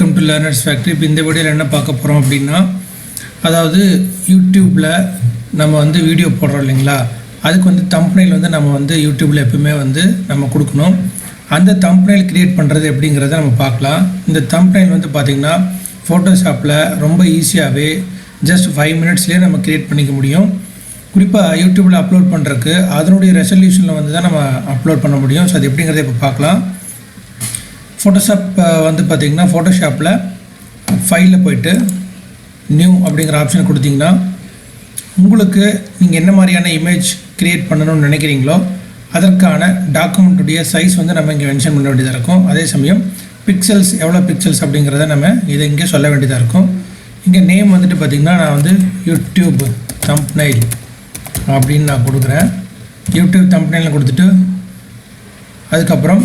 Welcome to learners factory. இப்போ இந்த வீடியோவில் என்ன பார்க்க போகிறோம் அப்படின்னா, அதாவது யூடியூப்பில் நம்ம வந்து வீடியோ போடுறோம் இல்லைங்களா, அதுக்கு வந்து தம்ப்நெயில் வந்து நம்ம வந்து யூடியூப்பில் எப்பவுமே வந்து நம்ம கொடுக்கணும். அந்த தம்ப்நெயில் க்ரியேட் பண்ணுறது எப்படிங்கிறத நம்ம பார்க்கலாம். இந்த தம்ப்நெயில் வந்து பார்த்திங்கன்னா ஃபோட்டோஷாப்பில் ரொம்ப ஈஸியாகவே ஜஸ்ட் 5 மினிட்ஸ்லேயே நம்ம க்ரியேட் பண்ணிக்க முடியும். குறிப்பாக யூடியூப்பில் அப்லோட் பண்ணுறதுக்கு அதனுடைய ரெசல்யூஷனில் வந்து தான் நம்ம அப்லோட் பண்ண முடியும். ஸோ அது எப்படிங்கிறத இப்போ பார்க்கலாம். ஃபோட்டோஷாப் வந்து பார்த்திங்கன்னா ஃபோட்டோஷாப்பில் ஃபைலில் போய்ட்டு நியூ அப்படிங்கிற ஆப்ஷன் கொடுத்திங்கன்னா உங்களுக்கு நீங்கள் என்ன மாதிரியான இமேஜ் க்ரியேட் பண்ணணும்னு நினைக்கிறீங்களோ அதற்கான டாக்குமெண்ட்டுடைய சைஸ் வந்து நம்ம இங்கே மென்ஷன் பண்ண வேண்டியதாக இருக்கும். அதே சமயம் பிக்சல்ஸ் எவ்வளோ பிக்சல்ஸ் அப்படிங்கிறத நம்ம இதை இங்கே சொல்ல வேண்டியதாக இருக்கும். இங்கே நேம் வந்துட்டு பார்த்திங்கன்னா நான் வந்து யூடியூப் தம்ப்நெயில் அப்படின்னு நான் கொடுக்குறேன். யூடியூப் தம்ப்நெயில் கொடுத்துட்டு அதுக்கப்புறம்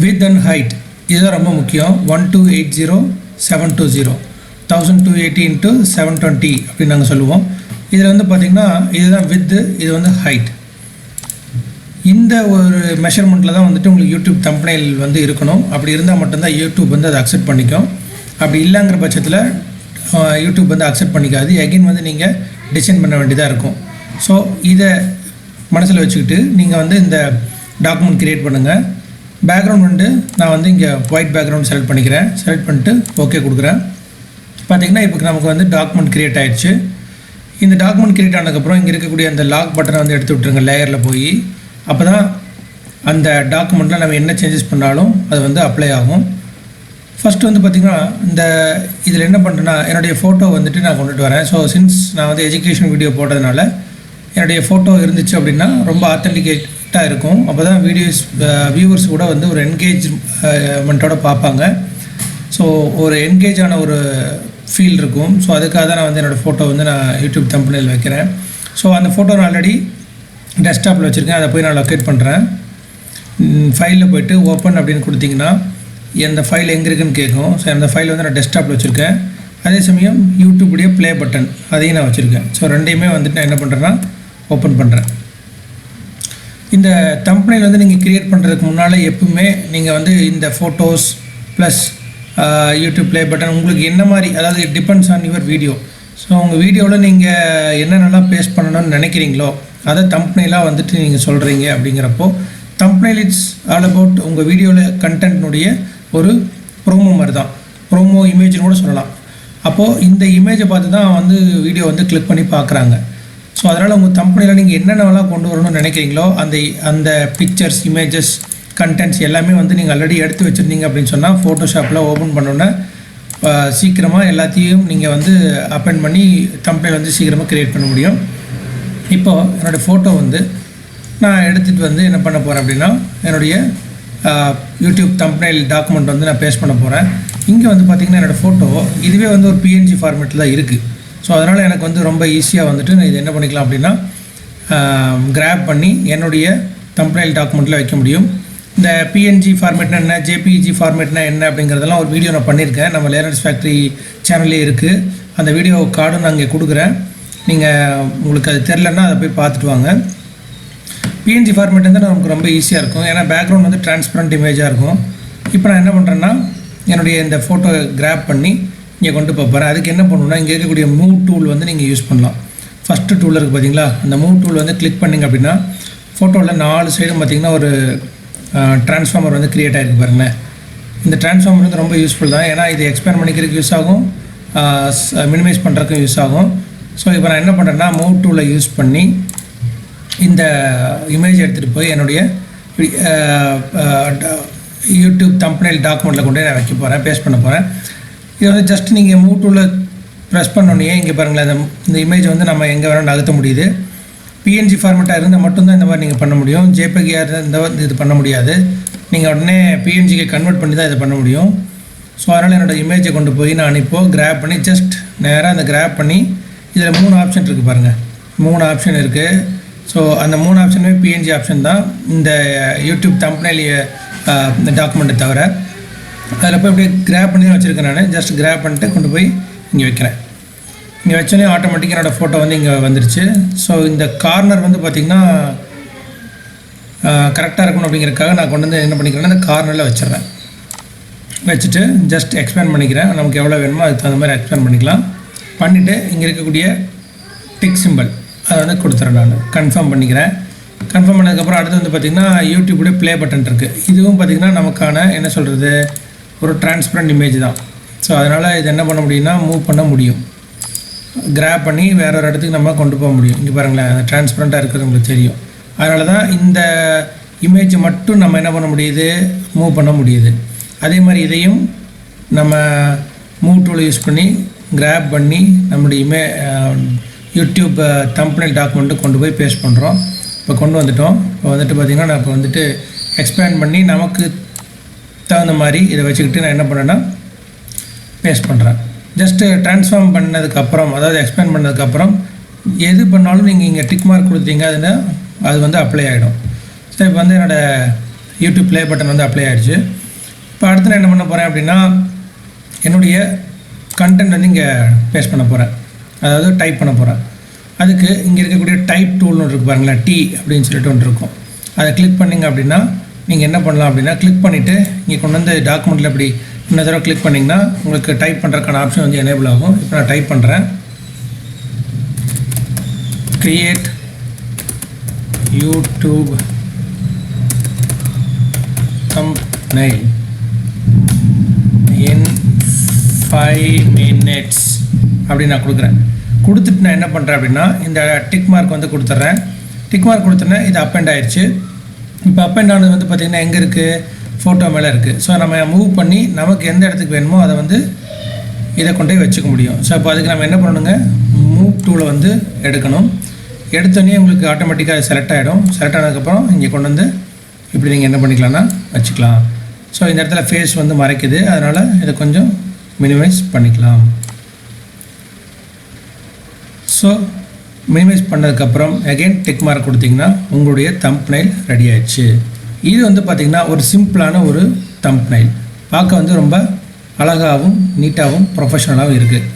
வித் அண்ட் ஹைட் இதுதான் ரொம்ப முக்கியம். 1280720 1280 × 720 அப்படின்னு நாங்கள் சொல்லுவோம். இதில் வந்து பார்த்திங்கன்னா இதுதான் வித்து, இது வந்து ஹைட். இந்த ஒரு மெஷர்மெண்ட்டில் தான் வந்துட்டு உங்களுக்கு யூடியூப் தம்ப்நெயில் வந்து இருக்கணும். அப்படி இருந்தால் மட்டும்தான் யூடியூப் வந்து அதை அக்செப்ட் பண்ணிக்கும். அப்படி இல்லைங்கிற பட்சத்தில் யூடியூப் வந்து அக்செப்ட் பண்ணிக்காது. எகைன் வந்து நீங்கள் டிசைன் பண்ண வேண்டியதாக இருக்கும். ஸோ இதை மனசில் வச்சுக்கிட்டு நீங்கள் வந்து இந்த டாக்குமெண்ட் க்ரியேட் பண்ணுங்கள். பேக்ரவுண்ட் வந்து நான் வந்து இங்கே ஒயிட் பேக்ரவுண்ட் செலக்ட் பண்ணிக்கிறேன். செலக்ட் பண்ணிட்டு ஓகே கொடுக்குறேன். பார்த்திங்கன்னா இப்போ நமக்கு வந்து டாக்குமெண்ட் க்ரியேட் ஆகிடுச்சு. இந்த டாக்குமெண்ட் க்ரியேட் ஆனதுக்கப்புறம் இங்கே இருக்கக்கூடிய அந்த லாக் பட்டனை வந்து எடுத்து விட்டுருங்க லேயரில் போய். அப்போ தான் அந்த டாக்குமெண்ட்டில் நம்ம என்ன சேஞ்சஸ் பண்ணாலும் அது வந்து அப்ளை ஆகும். ஃபஸ்ட்டு வந்து பார்த்திங்கன்னா இந்த இதில் என்ன பண்ணுறேன்னா என்னுடைய ஃபோட்டோ வந்துட்டு நான் கொண்டுட்டு வரேன். ஸோ சின்ஸ் நான் வந்து எஜுகேஷன் வீடியோ போடுறதுனால என்னுடைய ஃபோட்டோ இருந்துச்சு அப்படின்னா ரொம்ப ஆத்தென்டிகேட்டாக இருக்கும். அப்போ தான் வியூவர்ஸ் கூட வந்து ஒரு என்கேஜ்மெண்ட்டோட பார்ப்பாங்க. ஸோ ஒரு என்கேஜான ஒரு ஃபீல் இருக்கும். ஸோ அதுக்காக தான் நான் வந்து என்னோடய ஃபோட்டோ வந்து நான் யூடியூப் தம்ப்நெயில் வைக்கிறேன். ஸோ அந்த ஃபோட்டோ நான் ஆல்ரெடி டெஸ்க்டாப்பில் வச்சுருக்கேன். அதை போய் நான் லொக்கேட் பண்ணுறேன். ஃபைலில் போய்ட்டு ஓப்பன் அப்படின்னு கொடுத்திங்கன்னா எந்த ஃபைல் எங்கே இருக்குதுன்னு கேட்கும். ஸோ அந்த ஃபைல் வந்து நான் டெஸ்க்டாப்பில் வச்சுருக்கேன். அதே சமயம் யூடியூபுடைய ப்ளே பட்டன் அதையும் நான் வச்சுருக்கேன். ஸோ ரெண்டையுமே வந்துட்டு நான் என்ன பண்ணுறேன்னா ஓப்பன் பண்ணுறேன். இந்த தம்ப்நெயில் வந்து நீங்கள் க்ரியேட் பண்ணுறதுக்கு முன்னால் எப்பவுமே நீங்கள் வந்து இந்த photos plus YouTube play button உங்களுக்கு என்ன மாதிரி, அதாவது it depends on your video. So உங்கள் வீடியோவில் நீங்கள் என்னென்னலாம் பேஸ்ட் பண்ணணும்னு நினைக்கிறீங்களோ அதை தம்ப்நெயிலாக வந்துட்டு நீங்கள் சொல்கிறீங்க. அப்படிங்கிறப்போ தம்ப்நெயில் இட்ஸ் ஆல் அபவுட் உங்கள் வீடியோவில் கண்டென்ட்னுடைய ஒரு ப்ரோமோ மாதிரி தான். ப்ரோமோ இமேஜ்னு கூட சொல்லலாம். அப்போது இந்த இமேஜை பார்த்து தான் வந்து வீடியோ வந்து கிளிக் பண்ணி பார்க்குறாங்க. ஸோ அதனால் உங்கள் தம்ப்நெயிலில் நீங்கள் என்னென்னலாம் கொண்டு வரணும்னு நினைக்கிறீங்களோ அந்த பிக்சர்ஸ், இமேஜஸ், கண்டென்ட்ஸ் எல்லாமே வந்து நீங்கள் ஆல்ரெடி எடுத்து வச்சுருந்தீங்க அப்படின்னு சொன்னால் ஃபோட்டோஷாப்பில் ஓப்பன் பண்ணோன்னே சீக்கிரமாக எல்லாத்தையும் நீங்கள் வந்து அப்பெண்ட் பண்ணி தம்ப்நெயில் வந்து சீக்கிரமாக க்ரியேட் பண்ண முடியும். இப்போது என்னோடய ஃபோட்டோ வந்து நான் எடுத்துகிட்டு வந்து என்ன பண்ண போகிறேன் அப்படின்னா என்னுடைய யூடியூப் தம்ப்நெயில் டாக்குமெண்ட் வந்து நான் பேஸ்ட் பண்ண போகிறேன். இங்கே வந்து பார்த்திங்கன்னா என்னோடய ஃபோட்டோ இதுவே வந்து ஒரு PNG ஃபார்மேட்டில் தான் இருக்குது. ஸோ அதனால் எனக்கு வந்து ரொம்ப ஈஸியாக வந்துட்டு நான் இது என்ன பண்ணிக்கலாம் அப்படின்னா கிராப் பண்ணி என்னுடைய தம்ப்நெயில் டாக்குமெண்ட்டில் வைக்க முடியும். இந்த PNG ஃபார்மேட்னா என்ன, JPEG ஃபார்மேட்னா என்ன அப்படிங்கிறதெல்லாம் ஒரு வீடியோ நான் பண்ணியிருக்கேன். நம்ம லேர்னர்ஸ் ஃபேக்ட்ரி சேனல்லே இருக்குது. அந்த வீடியோ கார்டும் நான் இங்கே கொடுக்குறேன். நீங்கள் உங்களுக்கு அது தெரிலன்னா அதை போய் பார்த்துட்டு வாங்க. PNG ஃபார்மேட் வந்து நமக்கு ரொம்ப ஈஸியாக இருக்கும். ஏன்னா பேக்ரவுண்ட் வந்து டிரான்ஸ்பரண்ட் இமேஜாக இருக்கும். இப்போ நான் என்ன பண்ணுறேன்னா என்னுடைய இந்த ஃபோட்டோ கிராப் பண்ணி இங்கே கொண்டு போகிறேன். அதுக்கு என்ன பண்ணணும்னா இங்கே இருக்கக்கூடிய மூவ் டூல் வந்து நீங்கள் யூஸ் பண்ணலாம். ஃபஸ்ட்டு டூல் இருக்குது பார்த்தீங்களா, அந்த மூவ் டூல் வந்து கிளிக் பண்ணிங்க அப்படின்னா ஃபோட்டோவில் 4 சைடும் பார்த்திங்கன்னா ஒரு ட்ரான்ஸ்ஃபார்மர் வந்து க்ரியேட் ஆகிருக்கு பாருங்களேன். இந்த ட்ரான்ஸ்ஃபார்மர் வந்து ரொம்ப யூஸ்ஃபுல் தான். ஏன்னா இது எக்ஸ்பேண்ட் பண்ணிக்கிறதுக்கு யூஸ் ஆகும், மினிமைஸ் பண்ணுறதுக்கும் யூஸ் ஆகும். ஸோ இப்போ நான் என்ன பண்ணுறேன்னா மூவ் டூலை யூஸ் பண்ணி இந்த இமேஜ் எடுத்துகிட்டு போய் என்னுடைய யூடியூப் தம்ப்நெயில் டாக்குமெண்ட்டில் கொண்டு நான் வைக்க போகிறேன், பேஸ்ட் பண்ண போகிறேன். இது வந்து ஜஸ்ட் நீங்கள் மூவ் டூவில் ப்ரெஸ் பண்ணோன்னே இங்கே பாருங்களேன், இந்த இமேஜ் வந்து நம்ம எங்கே வேணாலும் நகர்த்த முடியுது. PNG ஃபார்மேட்டாக இருந்தால் மட்டும்தான் இந்த மாதிரி நீங்கள் பண்ண முடியும். JPEG-ஆக இருந்தால் இது பண்ண முடியாது. நீங்கள் உடனே PNG-க்கு கன்வெர்ட் பண்ணி தான் இதை பண்ண முடியும். ஸோ அதனால் என்னோடய இமேஜை கொண்டு போய் நான் இப்போது கிராப் பண்ணி ஜஸ்ட் நேராக அந்த கிராப் பண்ணி இதில் 3 ஆப்ஷன் இருக்குது பாருங்கள், 3 ஆப்ஷன் இருக்குது. ஸோ அந்த 3 ஆப்ஷனுமே PNG ஆப்ஷன் தான் இந்த யூடியூப் தம்ப்நெயில் இந்த டாக்குமெண்ட்டை தவிர. அதில் போய் அப்படியே கிராப் பண்ணி தான் வச்சுருக்கேன். நான் ஜஸ்ட் கிராப் பண்ணிட்டு கொண்டு போய் இங்கே வைக்கிறேன். இங்கே வச்சோன்னே ஆட்டோமேட்டிக்காக என்னோடய ஃபோட்டோ வந்து இங்கே வந்துருச்சு. ஸோ இந்த கார்னர் வந்து பார்த்திங்கன்னா கரெக்டாக இருக்கணும் அப்படிங்கிறதுக்காக நான் கொண்டு வந்து என்ன பண்ணிக்கிறேன்னா இந்த கார்னரில் வச்சிடுறேன். வச்சுட்டு ஜஸ்ட் எக்ஸ்பேண்ட் பண்ணிக்கிறேன். நமக்கு எவ்வளோ வேணுமோ அதுக்கு தகுந்த மாதிரி எக்ஸ்பேண்ட் பண்ணிக்கலாம். பண்ணிவிட்டு இங்கே இருக்கக்கூடிய டிக் சிம்பிள் அதை வந்து கொடுத்துறேன். நான் கன்ஃபார்ம் பண்ணிக்கிறேன். கன்ஃபார்ம் பண்ணதுக்கப்புறம் அடுத்து வந்து பார்த்திங்கன்னா யூடியூபுடைய ப்ளே பட்டன் இருக்குது. இதுவும் பார்த்திங்கன்னா நமக்கான என்ன சொல்கிறது ஒரு டிரான்ஸ்பரண்ட் இமேஜ் தான். ஸோ அதனால் இது என்ன பண்ண முடியும்னா மூவ் பண்ண முடியும், கிராப் பண்ணி வேற ஒரு இடத்துக்கு நம்ம கொண்டு போக முடியும். இங்கே பாருங்களேன், டிரான்ஸ்பரண்ட்டாக இருக்கிறது உங்களுக்கு தெரியும். அதனால தான் இந்த இமேஜ் மட்டும் நம்ம என்ன பண்ண முடியுது, மூவ் பண்ண முடியுது. அதே மாதிரி இதையும் நம்ம மூவ் டூல் யூஸ் பண்ணி கிராப் பண்ணி நம்முடைய யூடியூப் தம்ப்நெயில் டாக்குமெண்ட்டு கொண்டு போய் பேஸ்ட் பண்ணுறோம். இப்போ கொண்டு வந்துட்டோம். இப்போ வந்துட்டு பார்த்திங்கன்னா நான் இப்போ வந்துட்டு எக்ஸ்பேண்ட் பண்ணி நமக்கு தகுந்த மாதிரி இதை வச்சுக்கிட்டு நான் என்ன பண்ணேன்னா பேஸ்ட் பண்ணுறேன். ஜஸ்ட்டு ட்ரான்ஸ்ஃபார்ம் பண்ணதுக்கப்புறம், அதாவது எக்ஸ்பேண்ட் பண்ணதுக்கப்புறம் எது பண்ணாலும் நீங்கள் இங்கே டிக் மார்க் கொடுத்தீங்க அதுன்னா அது வந்து அப்ளை ஆகிடும். ஸோ இப்போ வந்து என்னோடய யூடியூப் ப்ளே பட்டன் வந்து அப்ளை ஆகிடுச்சு. இப்போ அடுத்து நான் என்ன பண்ண போகிறேன் அப்படின்னா என்னுடைய கண்டென்ட் வந்து இங்கே பேஸ்ட் பண்ண போகிறேன், அதாவது டைப் பண்ண போகிறேன். அதுக்கு இங்கே இருக்கக்கூடிய டைப் டூல்னு ஒன்று இருக்குது பாருங்களேன், டி அப்படின்னு சொல்லிட்டு ஒன்று இருக்கும். அதை கிளிக் பண்ணிங்க அப்படின்னா நீங்கள் என்ன பண்ணலாம் அப்படின்னா கிளிக் பண்ணிவிட்டு இங்கே கொண்டு வந்து டாக்குமெண்ட்டில் இப்படி இன்னொரு தடவை கிளிக் பண்ணிங்கன்னா உங்களுக்கு டைப் பண்ணுறதுக்கான ஆப்ஷன் வந்து எனேபிள் ஆகும். இப்போ நான் டைப் பண்ணுறேன், create YouTube thumbnail in 5 minutes அப்படின்னு நான் கொடுக்குறேன். கொடுத்துட்டு நான் என்ன பண்ணுறேன் அப்படின்னா இந்த டிக் மார்க் வந்து கொடுத்துட்றேன். டிக் மார்க் கொடுத்தோன்னே இது அப்பெண்ட் ஆயிடுச்சு. இப்போ அப்பெண்ட் ஆனது வந்து பார்த்திங்கன்னா எங்கே இருக்குது, ஃபோட்டோ மேலே இருக்குது. ஸோ நம்ம மூவ் பண்ணி நமக்கு எந்த இடத்துக்கு வேணுமோ அதை வந்து இதை கொண்டு போய் வச்சுக்க முடியும். ஸோ அப்போ அதுக்கு நம்ம என்ன பண்ணணுங்க, மூவ் டூலை வந்து எடுக்கணும். எடுத்தோடனே உங்களுக்கு ஆட்டோமேட்டிக்காக செலக்ட் ஆகிடும். செலக்ட் ஆனதுக்கப்புறம் இங்கே கொண்டு வந்து இப்படி நீங்கள் என்ன பண்ணிக்கலாம்னா வச்சுக்கலாம். ஸோ இந்த இடத்துல ஃபேஸ் வந்து மறைக்குது, அதனால் இதை கொஞ்சம் மினிமைஸ் பண்ணிக்கலாம். ஸோ மினிமைஸ் பண்ணதுக்கப்புறம் அகெயின் டிக் மார்க் கொடுத்திங்கன்னா உங்களுடைய தம்ப்நெயில் ரெடி ஆயிடுச்சு. இது வந்து பார்த்திங்கன்னா ஒரு சிம்பிளான ஒரு தம்ப்நெயில், பார்க்க வந்து ரொம்ப அழகாகவும் நீட்டாகவும் ப்ரொஃபஷ்னலாகவும் இருக்குது.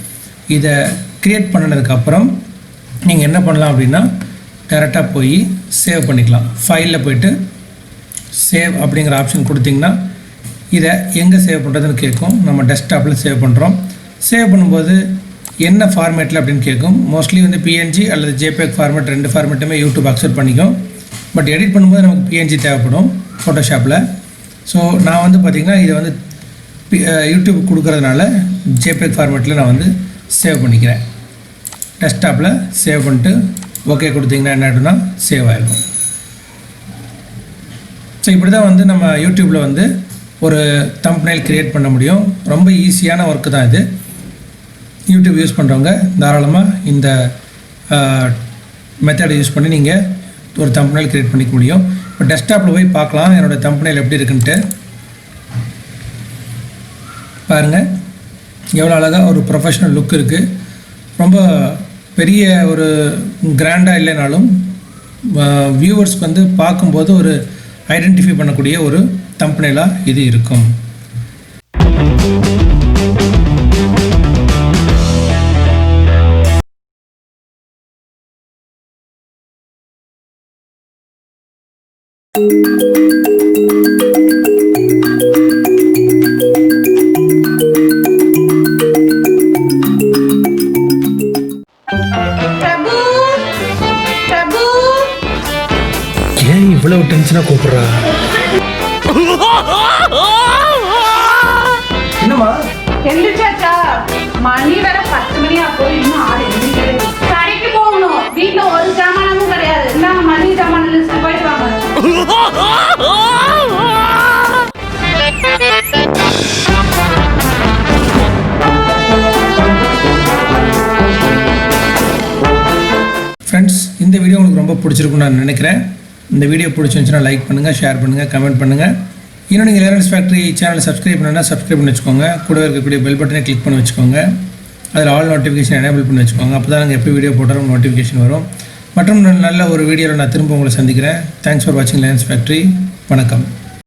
இதை க்ரியேட் பண்ணதுக்கப்புறம் நீங்கள் என்ன பண்ணலாம் அப்படின்னா டேரெக்டாக போய் சேவ் பண்ணிக்கலாம். ஃபைலில் போய்ட்டு சேவ் அப்படிங்கிற ஆப்ஷன் கொடுத்திங்கன்னா இதை எங்கே சேவ் பண்ணுறதுன்னு கேட்கும். நம்ம டெஸ்க்டாப்பில் சேவ் பண்ணுறோம். சேவ் பண்ணும்போது என்ன ஃபார்மேட்டில் அப்படின்னு கேட்கும். மோஸ்ட்லி வந்து பிஎன்ஜி அல்லது ஜேபேக் ஃபார்மேட், ரெண்டு ஃபார்மேட்டுமே யூடியூப் அக்செப்ட் பண்ணிக்கும். பட் எடிட் பண்ணும்போது நமக்கு பிஎன்ஜி தேவைப்படும் ஃபோட்டோஷாப்பில். ஸோ நான் வந்து பார்த்திங்கன்னா இதை வந்து யூடியூப் கொடுக்குறதுனால ஜேபேக் ஃபார்மேட்டில் நான் வந்து சேவ் பண்ணிக்கிறேன். டெஸ்க்டாப்பில் சேவ் பண்ணிட்டு ஓகே கொடுத்திங்கன்னா என்ன ஆகிடும்னா சேவ் ஆகிருக்கும். ஸோ இப்படி தான் வந்து நம்ம யூடியூப்பில் வந்து ஒரு தம்ப்நெயில் க்ரியேட் பண்ண முடியும். ரொம்ப ஈஸியான ஒர்க்கு தான் இது. யூடியூப் யூஸ் பண்ணுறவங்க தாராளமாக இந்த மெத்தடை யூஸ் பண்ணி நீங்கள் ஒரு தம்ப்நெயில் க்ரியேட் பண்ணிக்க முடியும். இப்போ டெஸ்க்டாப்பில் போய் பார்க்கலாம் என்னோடய தம்ப்நெயில் எப்படி இருக்குன்ட்டு. பாருங்கள் எவ்வளோ அழகாக ஒரு ப்ரொஃபஷ்னல் லுக் இருக்குது. ரொம்ப பெரிய ஒரு கிராண்டாக இல்லைனாலும் வியூவர்ஸ்க்கு வந்து பார்க்கும்போது ஒரு ஐடென்டிஃபை பண்ணக்கூடிய ஒரு தம்ப்நெயிலாக இது இருக்கும். ஏன் இவ்வளவு டென்ஷனாக கூப்பிட்றா? என்னம்மா எந்திரிச்சாச்சா? மணி வேற 10 மணி ஆகும். இன்னும் ஆறு எந்திரிக்கிறது. கடைக்கு போகணும். வீட்டுல ஒரு ஜாமானமும் கிடையாது. இந்தாங்க மளிகை ஜாமான லிஸ்ட் போயிட்டு வாங்க. ஃப்ரெண்ட்ஸ், இந்த வீடியோ உங்களுக்கு ரொம்ப பிடிச்சிருக்குன்னு நான் நினைக்கிறேன். இந்த வீடியோ பிடிச்சிருந்துச்சுன்னா லைக் பண்ணுங்கள், ஷேர் பண்ணுங்கள், கமெண்ட் பண்ணுங்கள். இன்னும் நீங்கள் லேர்னர்ஸ் ஃபேக்ட்ரி சேனலை சப்ஸ்கிரைப் பண்ணணும்னா சப்ஸ்கிரைப் பண்ணி வச்சுக்கோங்க. கூட இருக்கக்கூடிய பெல் பட்டனை கிளிக் பண்ணி வச்சுக்கோங்க. அதில் ஆல் நோட்டிஃபிகேஷன் எனேபிள் பண்ணி வச்சுக்கோங்க. அப்போ தான் நாங்கள் எப்போ வீடியோ போட்டாலும் நோட்டிஃபிகேஷன் வரும். மற்றும் நல்ல ஒரு வீடியோவில் நான் திரும்ப உங்களை சந்திக்கிறேன். தேங்க்ஸ் ஃபார் வாட்சிங் லேர்னர்ஸ் ஃபேக்ட்ரி. வணக்கம்.